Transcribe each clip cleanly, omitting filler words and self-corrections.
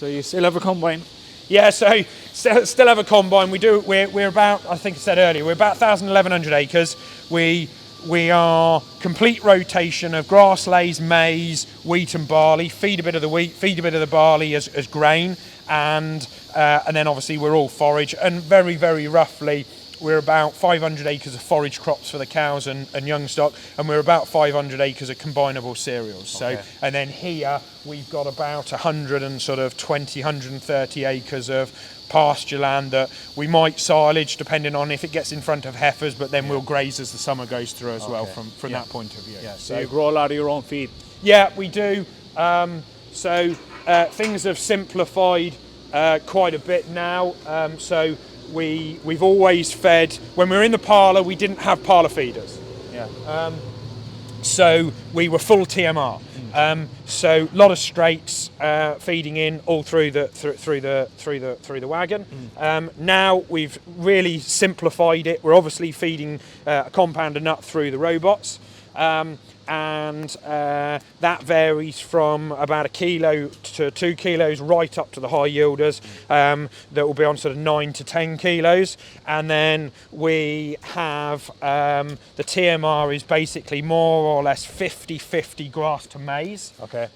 So you still have a combine? Yeah, so still have a combine. We're about, I think I said earlier, we're about 1,100 acres. We are complete rotation of grass, lays, maize, wheat and barley. Feed a bit of the wheat, feed a bit of the barley as grain, and then obviously we're all forage. And very, very roughly, we're about 500 acres of forage crops for the cows and young stock, and we're about 500 acres of combinable cereals. Okay. So, and then here we've got about 130 acres of pasture land that we might silage depending on if it gets in front of heifers, but then we'll graze as the summer goes through as well from that point of view. Yeah. So you grow a lot of your own feed? Yeah, we do. Things have simplified quite a bit now. We've always fed, when we were in the parlour, we didn't have parlour feeders. Yeah. So we were full TMR. So a lot of straights feeding in all through the wagon. Now we've really simplified it. We're obviously feeding a compounder nut through the robots. And that varies from about 1 kilo to 2 kilos right up to the high yielders that will be on sort of 9 to 10 kilos. And then we have the TMR is basically more or less 50-50 grass to maize. Okay.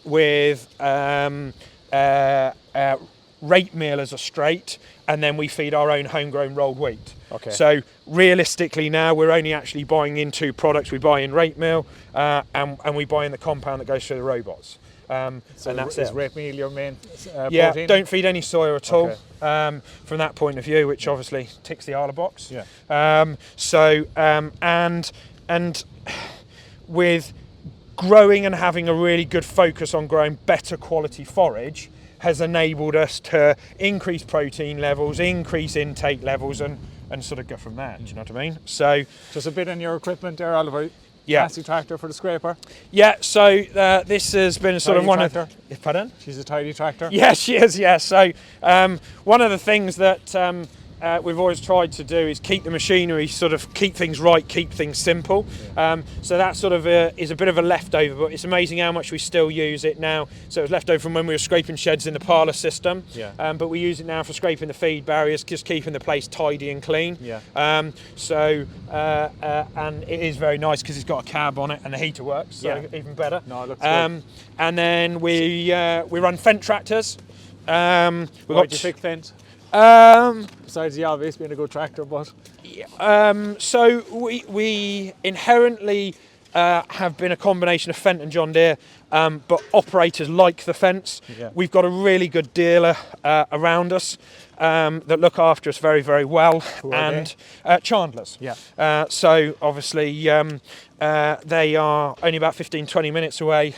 With rape meal as a straight, and then we feed our own homegrown rolled wheat. Okay. So realistically now we're only actually buying in 2 products. We buy in rape meal and we buy in the compound that goes through the robots. So and that's is it. rape meal your main Yeah, protein? don't feed any soya at all Okay. from that point of view, which obviously ticks the Arla box. Yeah. And with growing and having a really good focus on growing better quality forage has enabled us to increase protein levels, increase intake levels, and sort of go from there. Do you know what I mean? So just a bit on your equipment there, Oliver. Yeah. Massive tractor for the scraper. Yeah. So this has been sort of one tractor. of. Pardon? She's a tidy tractor. Yeah, she is. Yeah. So one of the things that we've always tried to do is keep the machinery, sort of keep things right, keep things simple. So that sort of is a bit of a leftover, but it's amazing how much we still use it now. So it was left over from when we were scraping sheds in the parlour system. Yeah. But we use it now for scraping the feed barriers, just keeping the place tidy and clean. Yeah. And it is very nice because it's got a cab on it and the heater works, so even better. No, it looks good. And then we run Fendt tractors. Why do you pick Fendt? Besides the obvious being a good tractor, but so we inherently have been a combination of Fendt and John Deere, but operators like the Fendts. Yeah. We've got a really good dealer around us that look after us very, very well. Who are Chandler's. Yeah. So obviously they are only about 15-20 minutes away.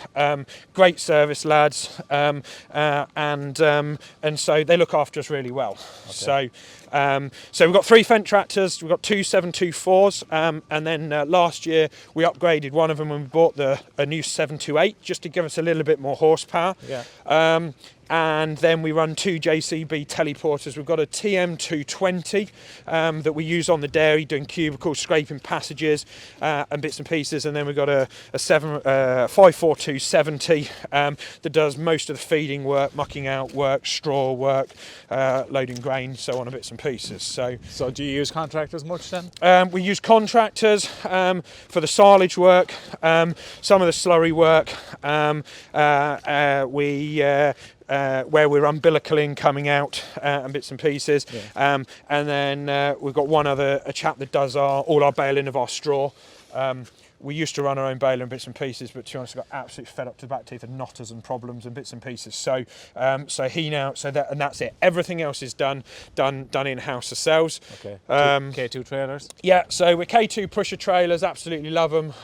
Great service lads, and so they look after us really well. Okay. So we've got 3 Fendt tractors. We've got 2 724s, and then last year we upgraded one of them when we bought a new 728 just to give us a little bit more horsepower. Yeah. And then we run 2 JCB teleporters. We've got a TM220 that we use on the dairy doing cubicles, scraping passages and bits and pieces. And then we've got a 54270 that does most of the feeding work, mucking out work, straw work, loading grain, so on, and bits and pieces. So do you use contractors much then? we use contractors for the silage work, some of the slurry work. Where we're umbilicaling coming out and bits and pieces. Yeah. And then we've got a chap that does all our baling of our straw. We used to run our own baler and bits and pieces, but to be honest, I got absolutely fed up to the back teeth of knotters and problems and bits and pieces. So that's it. Everything else is done in-house ourselves. Okay. K2 trailers? Yeah, so we're K2 pusher trailers, absolutely love them.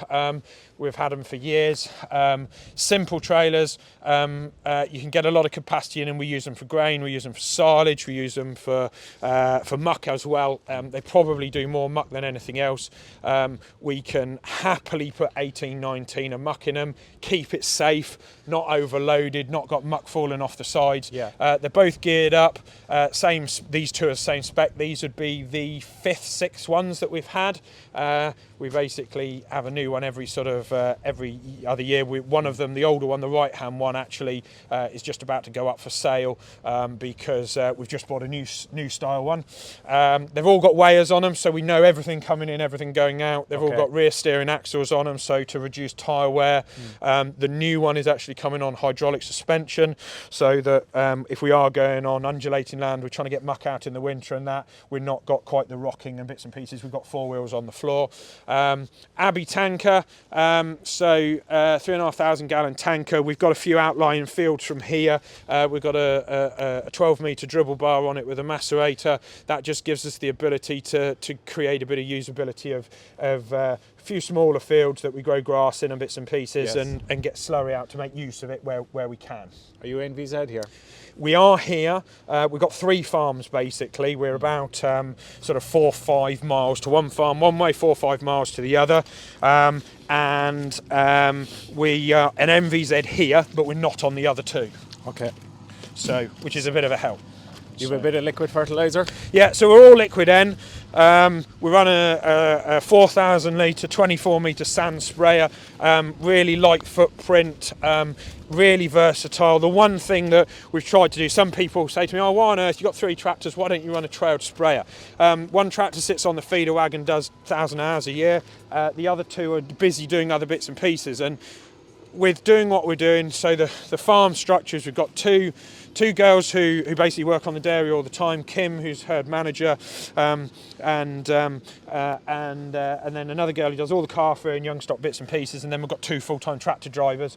We've had them for years. Simple trailers. You can get a lot of capacity in, and we use them for grain. We use them for silage. We use them for muck as well. They probably do more muck than anything else. We can happily put 18, 19 of muck in them. Keep it safe, not overloaded, not got muck falling off the sides. Yeah. They're both geared up. These two are the same spec. These would be the 5th, 6th ones that we've had. We basically have a new one every sort of of every other year. One of them, the older one, the right-hand one, actually is just about to go up for sale because we've just bought a new style one. They've all got weighers on them, so we know everything coming in, everything going out. They've all got rear steering axles on them, so to reduce tyre wear. The new one is actually coming on hydraulic suspension, so that if we are going on undulating land, we're trying to get muck out in the winter and that, we've not got quite the rocking and bits and pieces. We've got 4 wheels on the floor. Abbey tanker, so 3,500 gallon tanker. We've got a few outlying fields from here. We've got a 12 metre dribble bar on it with a macerator. That just gives us the ability to create a bit of usability of a few smaller fields that we grow grass in and bits and pieces, and get slurry out to make use of it where we can. Are you in VZ here? We are here. We've got 3 farms basically. We're about sort of 4 or 5 miles to one farm one way, 4 or 5 miles to the other. And we are an MVZ here, but we're not on the other 2. Okay. So, which is a bit of a help. You have a bit of liquid fertiliser? Yeah, so we're all liquid N. We run a 4,000 litre, 24 metre sand sprayer, really light footprint, really versatile. The one thing that we've tried to do, some people say to me, oh, why on earth, you've got 3 tractors, why don't you run a trailed sprayer? One tractor sits on the feeder wagon, does 1,000 hours a year. The other 2 are busy doing other bits and pieces. And with doing what we're doing, so the farm structures, we've got two girls who basically work on the dairy all the time. Kim, who's herd manager, and then another girl who does all the calf and young stock bits and pieces. And then we've got 2 full-time tractor drivers.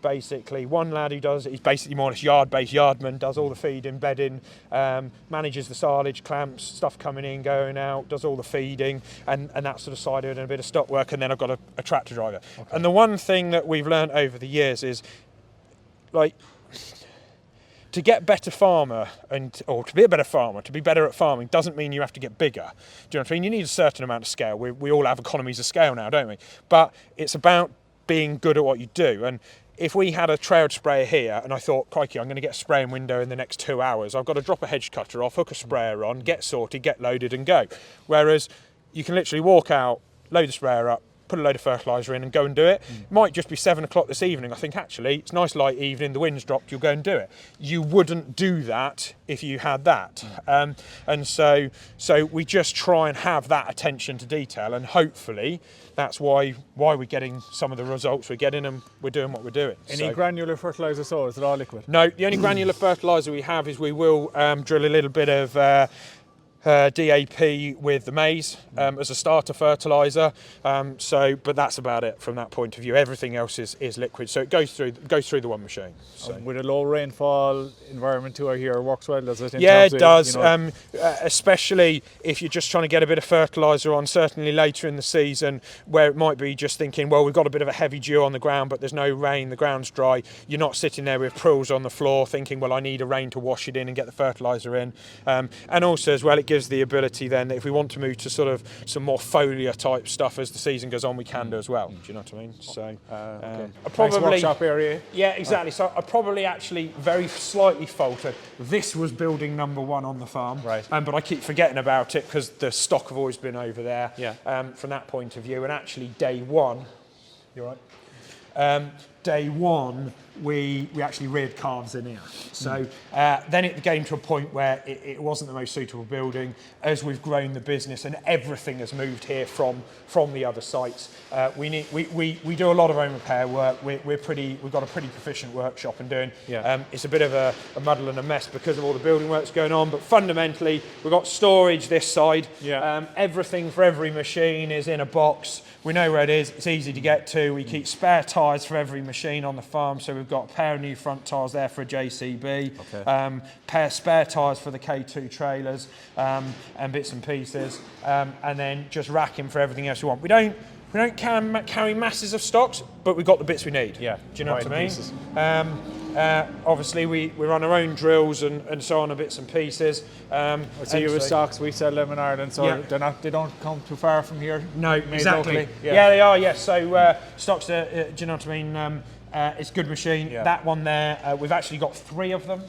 Basically, one lad he's basically more or less yard-based yardman, does all the feeding, bedding, manages the silage, clamps, stuff coming in, going out, does all the feeding, and that sort of side of it, and a bit of stock work. And then I've got a tractor driver. Okay. And the one thing that we've learned over the years is, like, to get better farmer or to be a better farmer, to be better at farming doesn't mean you have to get bigger. Do you know what I mean? You need a certain amount of scale. We all have economies of scale now, don't we? But it's about being good at what you do. And if we had a trailed sprayer here and I thought, crikey, I'm going to get a spraying window in the next 2 hours, I've got to drop a hedge cutter off, hook a sprayer on, get sorted, get loaded and go. Whereas you can literally walk out, load the sprayer up, put a load of fertiliser in and go and do it. It might just be 7 o'clock this evening. I think actually it's a nice light evening, the wind's dropped, you'll go and do it. You wouldn't do that if you had that. And so we just try and have that attention to detail, and hopefully that's why we're getting some of the results we're getting, and we're doing what we're doing. Any granular fertiliser, so is it all liquid? No, the only granular fertiliser we have is we will drill a little bit of DAP with the maize as a starter fertiliser, but that's about it from that point of view. Everything else is liquid, so it goes through the one machine. So. With a low rainfall environment too here, works well, does it? Yeah, it does. Especially if you're just trying to get a bit of fertiliser on, certainly later in the season, where it might be just thinking, well, we've got a bit of a heavy dew on the ground, but there's no rain, the ground's dry. You're not sitting there with prills on the floor thinking, well, I need a rain to wash it in and get the fertiliser in. And also as well, it gives the ability then that if we want to move to sort of some more foliar type stuff as the season goes on, we can do as well. Do you know what I mean? So okay. Probably nice workshop area. Yeah, exactly. So I probably actually very slightly faltered. This was building number 1 on the farm, right? But I keep forgetting about it because the stock have always been over there. Yeah. From that point of view, and actually day 1, you're right. Day 1, we actually reared calves in here. So then it came to a point where it wasn't the most suitable building. As we've grown the business and everything has moved here from the other sites, we do a lot of own repair work. We've got a pretty proficient workshop and doing. Yeah. It's a bit of a muddle and a mess because of all the building works going on. But fundamentally, we've got storage this side. Yeah. Everything for every machine is in a box. We know where it is. It's easy to get to. We keep spare tyres for every machine on the farm. So we've got a pair of new front tyres there for a JCB, okay. Pair of spare tyres for the K2 trailers, and bits and pieces, and then just racking for everything else we want. We don't carry masses of stocks, but we've got the bits we need. Yeah. Do you know what I mean? Obviously, we run our own drills and so on, and bits and pieces. I see you with stocks. We sell them in Ireland, so yeah. They don't come too far from here. No, exactly. Yeah, they are. Yes. So stocks. Do you know what I mean? It's a good machine. Yeah. That one there, we've actually got 3 of them.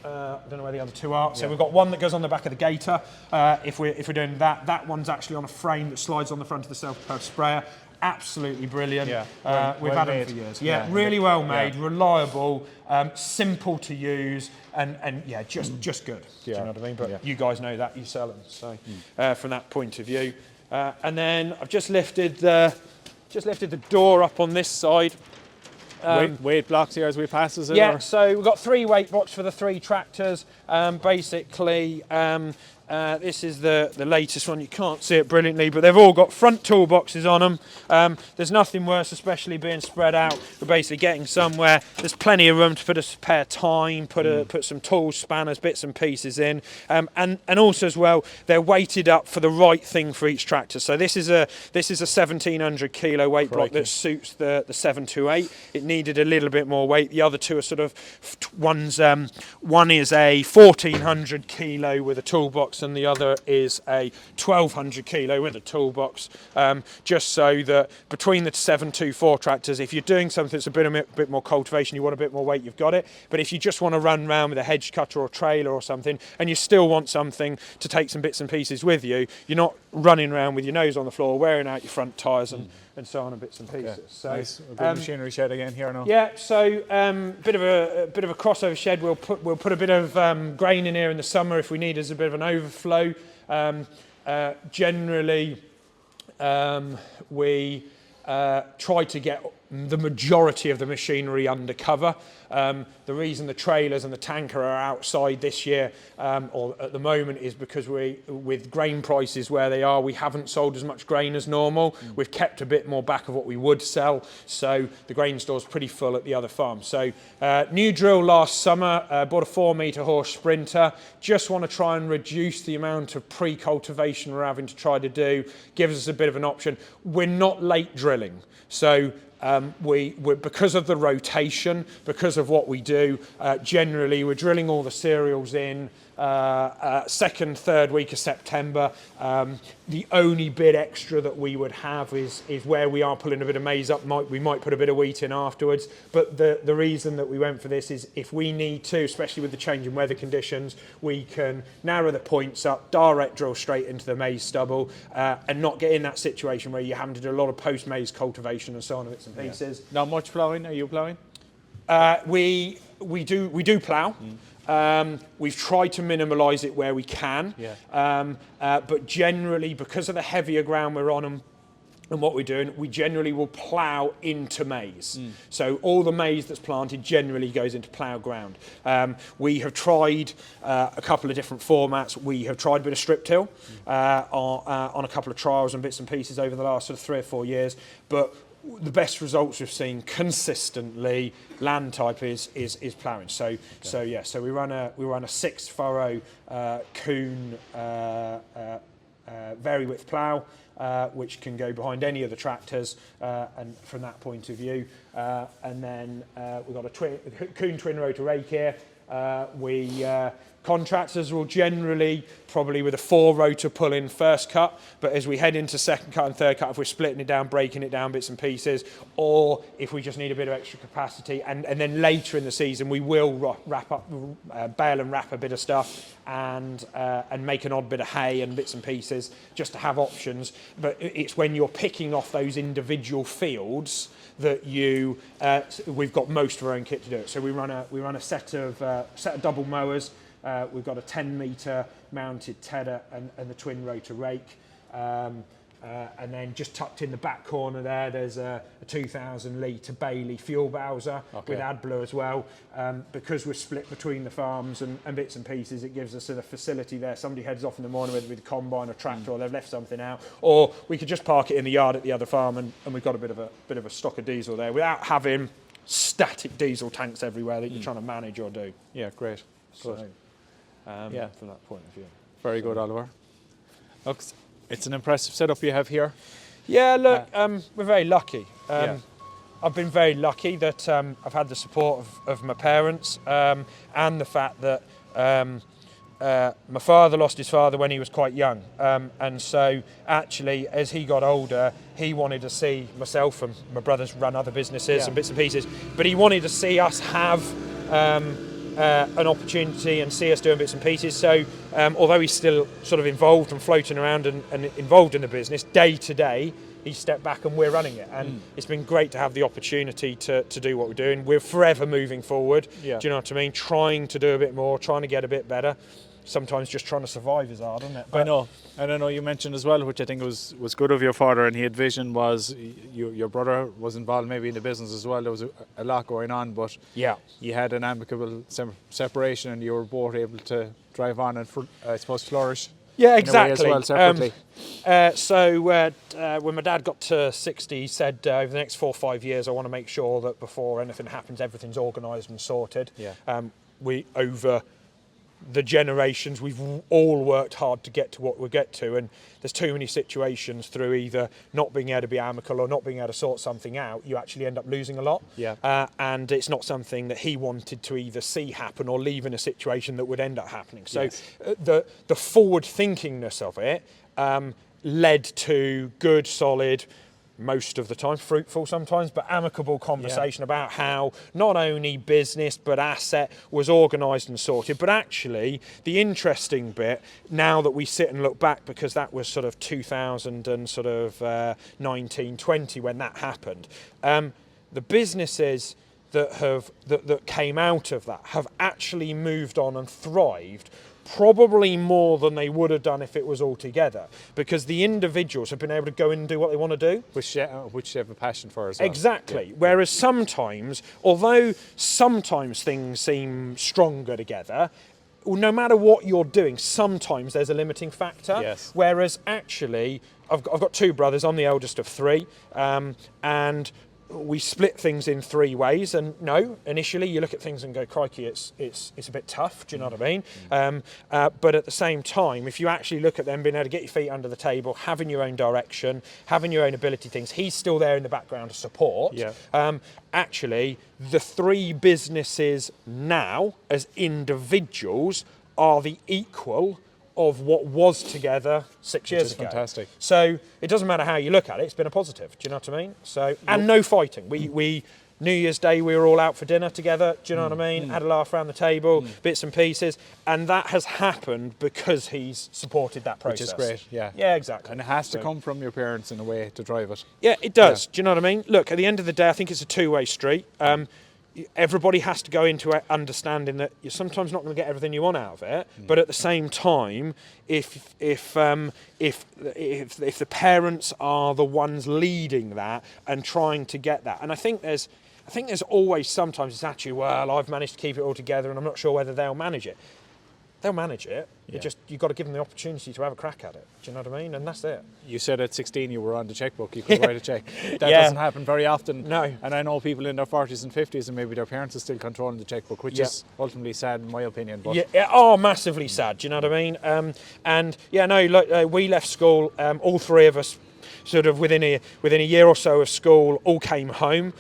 I don't know where the other 2 are. So Yeah. we've got one that goes on the back of the gator. If we're doing that, that one's actually on a frame that slides on the front of the self-propelled sprayer. absolutely brilliant. Yeah, We've well had them made. for years. Yeah, Really well made, yeah. reliable, simple to use, and yeah, just good. Do you know what I mean? But you guys know that, you sell them. So from that point of view, and then I've just lifted the door up on this side. Weight blocks here as we pass, is it? Yeah, or? so we've got 3 weight blocks for the 3 tractors. Basically, this is the latest one. You can't see it brilliantly, but they've all got front toolboxes on them. There's nothing worse, especially being spread out. We're basically getting somewhere. There's plenty of room to put a spare tine, put some tools, spanners, bits and pieces in, and also as well, they're weighted up for the right thing for each tractor. So this is a 1700 kilo weight block that suits the 728. It needed a little bit more weight. The other 2 are sort of one is a 1400 kilo with a toolbox, and the other is a 1200 kilo with a toolbox, just so that between the 724 tractors, if you're doing something that's a bit more cultivation, you want a bit more weight, you've got it. But if you just want to run around with a hedge cutter or trailer or something, and you still want something to take some bits and pieces with you, you're not running around with your nose on the floor, wearing out your front tyres and so on and bits and pieces. So nice. A good machinery shed again here now. Yeah, so bit of a crossover shed. We'll put a bit of grain in here in the summer if we need as a bit of an overflow. Generally, we try to get the majority of the machinery under cover. The reason the trailers and the tanker are outside this year, or at the moment, is because with grain prices where they are, we haven't sold as much grain as normal. We've kept a bit more back of what we would sell, so the grain store's pretty full at the other farm. So new drill last summer, bought a 4-metre horse sprinter. Just want to try and reduce the amount of pre-cultivation we're having to try to do. Gives us a bit of an option. We're not late drilling, so we're because of the rotation, because of what we do, generally we're drilling all the cereals in second, third week of September. The only bit extra that we would have is where we are pulling a bit of maize up, we might put a bit of wheat in afterwards. But the reason that we went for this is if we need to, especially with the change in weather conditions, we can narrow the points up, direct drill straight into the maize stubble, and not get in that situation where you're having to do a lot of post-maize cultivation and so on, bits and pieces. Not much ploughing? Are you ploughing? We do plough. We've tried to minimise it where we can, but generally, because of the heavier ground we're on and what we're doing, we generally will plough into maize. So all the maize that's planted generally goes into plough ground. We have tried a couple of different formats. We have tried a bit of strip till on a couple of trials and bits and pieces over the last sort of 3 or 4 years, but the best results we've seen consistently land type is ploughing. So we run a 6 furrow Kuhn very width plough, which can go behind any of the tractors, and from that point of view, and then we've got a Kuhn twin rotor rake here. Contractors will generally probably with a 4 rotor pull in first cut, but as we head into second cut and third cut, if we're splitting it down, breaking it down bits and pieces, or if we just need a bit of extra capacity, and then later in the season we will wrap up, bale and wrap a bit of stuff and make an odd bit of hay and bits and pieces just to have options. But it's when you're picking off those individual fields that we've got most of our own kit to do it. So we run a set of double mowers. We've got a 10-metre mounted tedder and the twin rotor rake. And then just tucked in the back corner there's a 2,000 litre Bailey fuel bowser with AdBlue as well. Because we're split between the farms and bits and pieces, it gives us a facility there. Somebody heads off in the morning with a combine or tractor, or they've left something out, or we could just park it in the yard at the other farm, and we've got a bit of a stock of diesel there without having static diesel tanks everywhere that you're trying to manage or do. Yeah, great. Good. From that point of view. Very good, Oliver. Look, it's an impressive setup you have here. Yeah, look, we're very lucky. I've been very lucky that I've had the support of my parents, and the fact that my father lost his father when he was quite young, and so actually as he got older he wanted to see myself and my brothers run other businesses and bits and pieces, but he wanted to see us have an opportunity and see us doing bits and pieces. So although he's still sort of involved and floating around and involved in the business day to day, he stepped back and we're running it. And it's been great to have the opportunity to do what we're doing. We're forever moving forward. Yeah. Do you know what I mean? Trying to do a bit more, trying to get a bit better. Sometimes just trying to survive is hard, isn't it? I know. And I know you mentioned as well, which I think was good of your father, and he had vision, was your brother was involved maybe in the business as well. There was a lot going on, but yeah, you had an amicable separation, and you were both able to drive on and, I suppose, flourish. Yeah, exactly. In a way as well, separately. So when my dad got to 60, he said, over the next 4 or 5 years, I want to make sure that before anything happens, everything's organised and sorted. Yeah. We over the generations, we've all worked hard to get to what we get to, and there's too many situations through either not being able to be amicable or not being able to sort something out, you actually end up losing a lot. Yeah. And it's not something that he wanted to either see happen or leave in a situation that would end up happening. So yes. The forward thinkingness of it led to good, solid, most of the time, fruitful sometimes, but amicable conversation about how not only business but asset was organised and sorted. But actually, the interesting bit, now that we sit and look back, because that was sort of 2019, 20 when that happened, the businesses that came out of that have actually moved on and thrived probably more than they would have done if it was all together, because the individuals have been able to go in and do what they want to do. Which they have a passion for as well. Exactly. Yeah. Whereas sometimes, although sometimes things seem stronger together, no matter what you're doing, sometimes there's a limiting factor. Yes. Whereas actually, I've got 2 brothers, I'm the eldest of 3, and we split things in 3 ways, and no, initially you look at things and go, crikey, it's a bit tough, do you know what I mean? But at the same time, if you actually look at them being able to get your feet under the table, having your own direction, having your own ability things, he's still there in the background to support. Yeah. Actually, the 3 businesses now, as individuals, are the equal of what was together 6 years ago. Fantastic. So it doesn't matter how you look at it, it's been a positive, do you know what I mean? So, and no fighting. We New Year's Day, we were all out for dinner together, do you know what I mean? Had a laugh around the table, bits and pieces, and that has happened because he's supported that process. Which is great, yeah. Yeah, exactly. And it has to come from your parents in a way to drive it. Yeah, it does, do you know what I mean? Look, at the end of the day, I think it's a 2-way street. Everybody has to go into it understanding that you're sometimes not going to get everything you want out of it, but at the same time, if the parents are the ones leading that and trying to get that, and I think there's always sometimes it's actually, well, I've managed to keep it all together and I'm not sure whether they'll manage it. They'll manage it. Yeah. You've got to give them the opportunity to have a crack at it. Do you know what I mean? And that's it. You said at 16 you were on the checkbook, you could write a check. That Yeah. doesn't happen very often. No. And I know people in their 40s and 50s and maybe their parents are still controlling the checkbook, which is ultimately sad in my opinion. But Massively sad. Do you know what I mean? We left school, all 3 of us, sort of within a year or so of school, all came home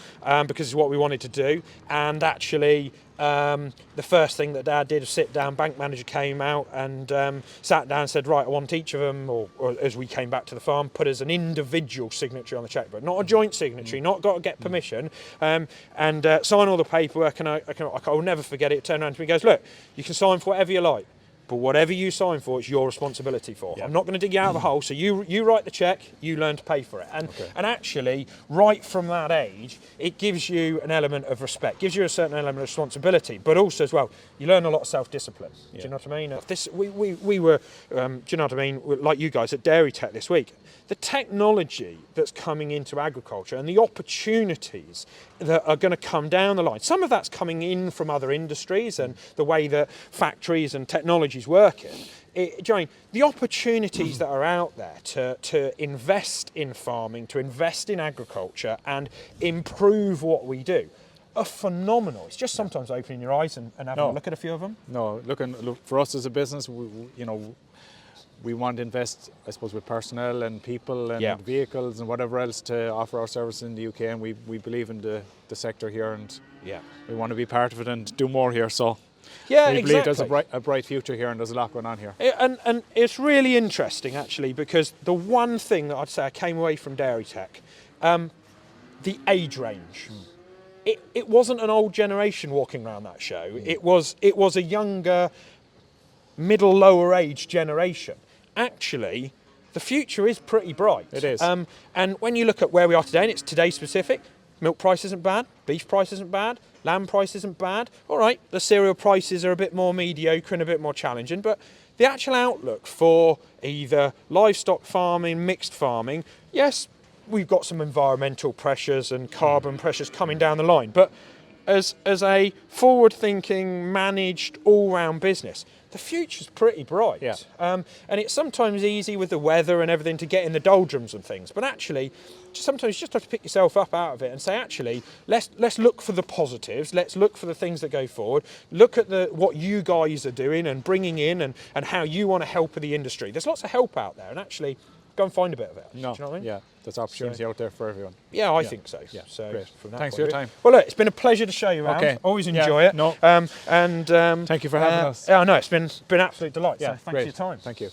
because it's what we wanted to do. And actually, the first thing that Dad did was sit down. Bank manager came out and sat down and said, right, I want each of them, or as we came back to the farm, put as an individual signature on the checkbook, not a joint signature, not got to get permission, and sign all the paperwork. And I will never forget it. Turned around to me and goes, look, you can sign for whatever you like, but whatever you sign for, it's your responsibility for. Yeah. I'm not going to dig you out of a hole, so you write the check, you learn to pay for it. And actually, right from that age, it gives you an element of respect, gives you a certain element of responsibility, but also as well, you learn a lot of self-discipline. Do you know what I mean? We were, do you know what I mean, like you guys at Dairy Tech this week. The technology that's coming into agriculture and the opportunities that are going to come down the line, some of that's coming in from other industries and the way that factories and technologies working. The opportunities that are out there to invest in farming, to invest in agriculture and improve what we do are phenomenal. It's just sometimes opening your eyes and having a look at a few of them. No, look, for us as a business, we want to invest, I suppose, with personnel and people and vehicles and whatever else to offer our service in the UK, and we believe in the sector here, and we want to be part of it and do more here. So we believe there's a bright future here, and there's a lot going on here. And it's really interesting actually, because the one thing that I'd say I came away from Dairy Tech, the age range. It wasn't an old generation walking around that show. It was a younger, middle, lower age generation. Actually, the future is pretty bright. It is. And when you look at where we are today, and it's today specific, milk price isn't bad, beef price isn't bad, lamb price isn't bad. All right, the cereal prices are a bit more mediocre and a bit more challenging, but the actual outlook for either livestock farming, mixed farming, yes, we've got some environmental pressures and carbon pressures coming down the line, but as a forward-thinking, managed, all-round business, the future's pretty bright. Yeah. And it's sometimes easy with the weather and everything to get in the doldrums and things, but actually, sometimes you just have to pick yourself up out of it and say, actually, let's look for the positives, let's look for the things that go forward, look at what you guys are doing and bringing in and how you want to help the industry. There's lots of help out there, and actually, go and find a bit of it. No, do you know what I mean? yeah, there's opportunity out there for everyone. Yeah, I think so. Yeah, so great. from that Thanks point for your of view- time. Well, look, it's been a pleasure to show you around. Okay. Always Yeah, enjoy it. no. And Thank you for having us. Yeah, I know it's been absolute delight. Yeah, so thanks great. for your time. Thank you.